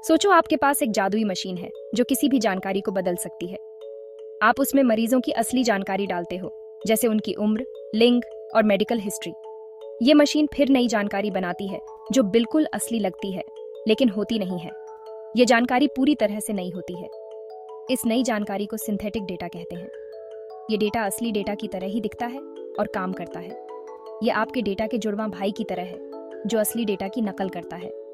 सोचो आपके पास एक जादुई मशीन है जो किसी भी जानकारी को बदल सकती है। आप उसमें मरीजों की असली जानकारी डालते हो, जैसे उनकी उम्र, लिंग और मेडिकल हिस्ट्री। ये मशीन फिर नई जानकारी बनाती है जो बिल्कुल असली लगती है, लेकिन होती नहीं है। ये जानकारी पूरी तरह से नई होती है। इस नई जानकारी को सिंथेटिक डेटा कहते हैं। ये डेटा असली डेटा की तरह ही दिखता है और काम करता है। ये आपके डेटा के जुड़वां भाई की तरह है, जो असली डेटा की नकल करता है।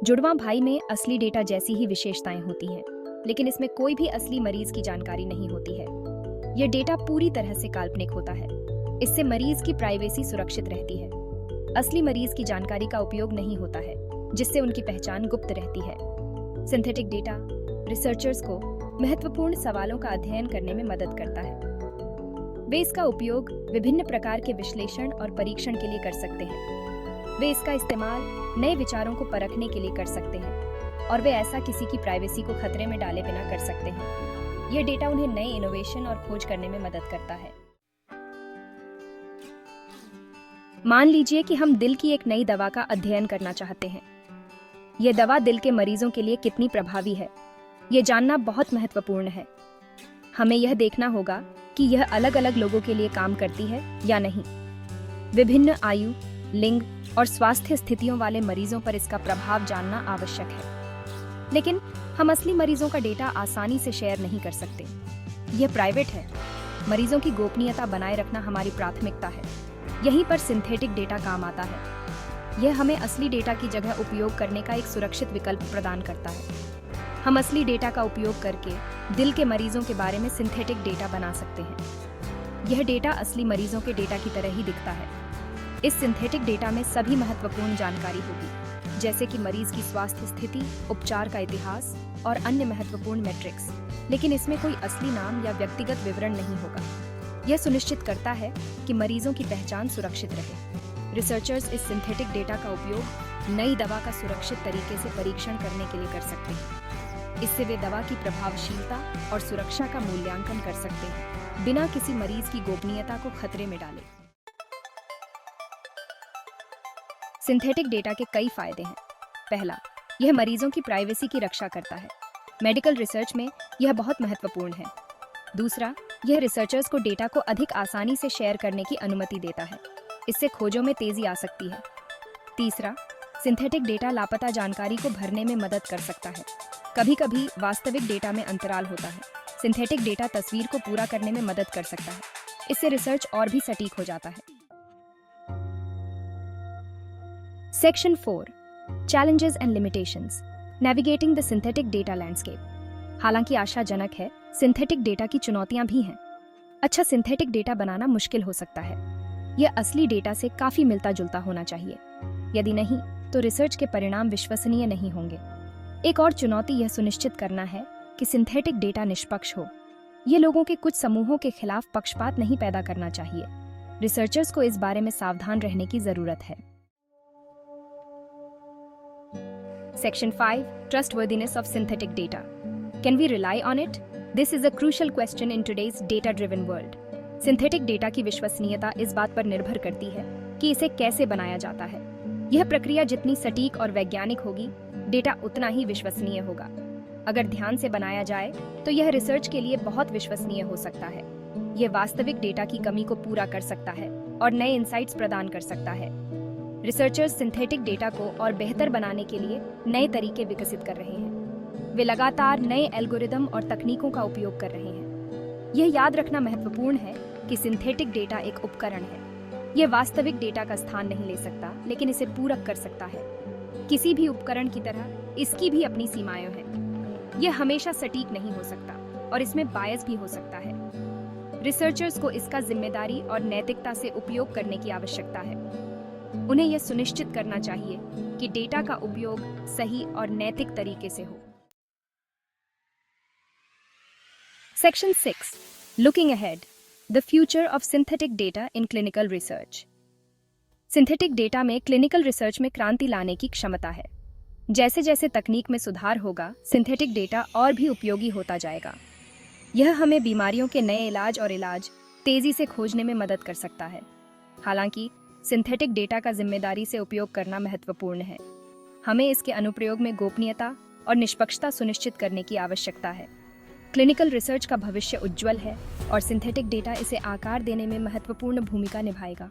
जुड़वां भाई में असली डेटा जैसी ही विशेषताएं होती हैं, लेकिन इसमें कोई भी असली मरीज की जानकारी नहीं होती है। यह डेटा पूरी तरह से काल्पनिक होता है। इससे मरीज की प्राइवेसी सुरक्षित रहती है। असली मरीज की जानकारी का उपयोग नहीं होता है, जिससे उनकी पहचान गुप्त रहती है। सिंथेटिक डेटा रिसर्चर्स को महत्वपूर्ण सवालों का अध्ययन करने में मदद करता है। वे इसका उपयोग विभिन्न प्रकार के विश्लेषण और परीक्षण के लिए कर सकते हैं। वे इसका इस्तेमाल नए विचारों को परखने के लिए कर सकते हैं, और वे ऐसा किसी की प्राइवेसी को खतरे में डाले बिना कर सकते हैं। यह डेटा उन्हें नए इनोवेशन और खोज करने में मदद करता है। मान लीजिए कि हम दिल की एक नई दवा का अध्ययन करना चाहते हैं। यह दवा दिल के मरीजों के लिए कितनी प्रभावी है, यह जानना बहुत महत्वपूर्ण है। हमें यह देखना होगा कि यह अलग अलग लोगों के लिए काम करती है या नहीं। विभिन्न आयु, लिंग और स्वास्थ्य स्थितियों वाले मरीजों पर इसका प्रभाव जानना आवश्यक है। लेकिन हम असली मरीजों का डेटा आसानी से शेयर नहीं कर सकते। यह प्राइवेट है। मरीजों की गोपनीयता बनाए रखना हमारी प्राथमिकता है। यहीं पर सिंथेटिक डेटा काम आता है। यह हमें असली डेटा की जगह उपयोग करने का एक सुरक्षित विकल्प प्रदान करता है। हम असली डेटा का उपयोग करके दिल के मरीजों के बारे में सिंथेटिक डेटा बना सकते हैं। यह डेटा असली मरीजों के डेटा की तरह ही दिखता है। इस सिंथेटिक डेटा में सभी महत्वपूर्ण जानकारी होगी, जैसे कि मरीज की स्वास्थ्य स्थिति, उपचार का इतिहास और अन्य महत्वपूर्ण मैट्रिक्स। लेकिन इसमें कोई असली नाम या व्यक्तिगत विवरण नहीं होगा। यह सुनिश्चित करता है कि मरीजों की पहचान सुरक्षित रहे। रिसर्चर्स इस सिंथेटिक डेटा का उपयोग नई दवा का सुरक्षित तरीके से परीक्षण करने के लिए कर सकते हैं। इससे वे दवा की प्रभावशीलता और सुरक्षा का मूल्यांकन कर सकते हैं, बिना किसी मरीज की गोपनीयता को खतरे में डाले। सिंथेटिक डेटा के कई फायदे हैं। पहला, यह मरीजों की प्राइवेसी की रक्षा करता है। मेडिकल रिसर्च में यह बहुत महत्वपूर्ण है। दूसरा, यह रिसर्चर्स को डेटा को अधिक आसानी से शेयर करने की अनुमति देता है। इससे खोजों में तेजी आ सकती है। तीसरा, सिंथेटिक डेटा लापता जानकारी को भरने में मदद कर सकता है। कभी कभी वास्तविक डेटा में अंतराल होता है। सिंथेटिक डेटा तस्वीर को पूरा करने में मदद कर सकता है। इससे रिसर्च और भी सटीक हो जाता है। Section 4 Challenges and Limitations Navigating the Synthetic Data Landscape। हालांकि आशाजनक है, सिंथेटिक डेटा की चुनौतियां भी हैं। अच्छा सिंथेटिक डेटा बनाना मुश्किल हो सकता है। यह असली डेटा से काफी मिलता जुलता होना चाहिए। यदि नहीं, तो रिसर्च के परिणाम विश्वसनीय नहीं होंगे। एक और चुनौती यह सुनिश्चित करना है कि सिंथेटिक डेटा निष्पक्ष हो। ये लोगों के कुछ समूहों के खिलाफ पक्षपात नहीं पैदा करना चाहिए। रिसर्चर्स को इस बारे में सावधान रहने की जरूरत है। Section 5 Trustworthiness of Synthetic Data. Can we rely on it? This is a crucial question in today's data-driven world. Synthetic data की विश्वसनीयता इस बात पर निर्भर करती है कि इसे कैसे बनाया जाता है। यह प्रक्रिया जितनी सटीक और वैज्ञानिक होगी, डेटा उतना ही विश्वसनीय होगा। अगर ध्यान से बनाया जाए तो यह रिसर्च के लिए बहुत विश्वसनीय हो सकता है। यह वास्तविक डेटा की कमी को पूरा कर सकता है और नए इंसाइट्स प्रदान कर सकता है। रिसर्चर्स सिंथेटिक डेटा को और बेहतर बनाने के लिए नए तरीके विकसित कर रहे हैं। वे लगातार नए एल्गोरिदम और तकनीकों का उपयोग कर रहे हैं। यह याद रखना महत्वपूर्ण है कि सिंथेटिक डेटा एक उपकरण है। यह वास्तविक डेटा का स्थान नहीं ले सकता, लेकिन इसे पूरक कर सकता है। किसी भी उपकरण की तरह इसकी भी अपनी सीमाएं हैं। यह हमेशा सटीक नहीं हो सकता और इसमें बायस भी हो सकता है। रिसर्चर्स को इसका जिम्मेदारी और नैतिकता से उपयोग करने की आवश्यकता है। उन्हें यह सुनिश्चित करना चाहिए कि डेटा का उपयोग सही और नैतिक तरीके से हो। Section 6 Looking Ahead The Future of Synthetic Data in Clinical Research। Synthetic data में क्लिनिकल रिसर्च में क्रांति लाने की क्षमता है। जैसे जैसे तकनीक में सुधार होगा, सिंथेटिक डेटा और भी उपयोगी होता जाएगा। यह हमें बीमारियों के नए इलाज तेजी से खोजने में मदद कर सकता है। हालांकि सिंथेटिक डेटा का जिम्मेदारी से उपयोग करना महत्वपूर्ण है। हमें इसके अनुप्रयोग में गोपनीयता, और निष्पक्षता सुनिश्चित करने की आवश्यकता है। क्लिनिकल रिसर्च का भविष्य उज्जवल है और सिंथेटिक डेटा इसे आकार देने में महत्वपूर्ण भूमिका निभाएगा।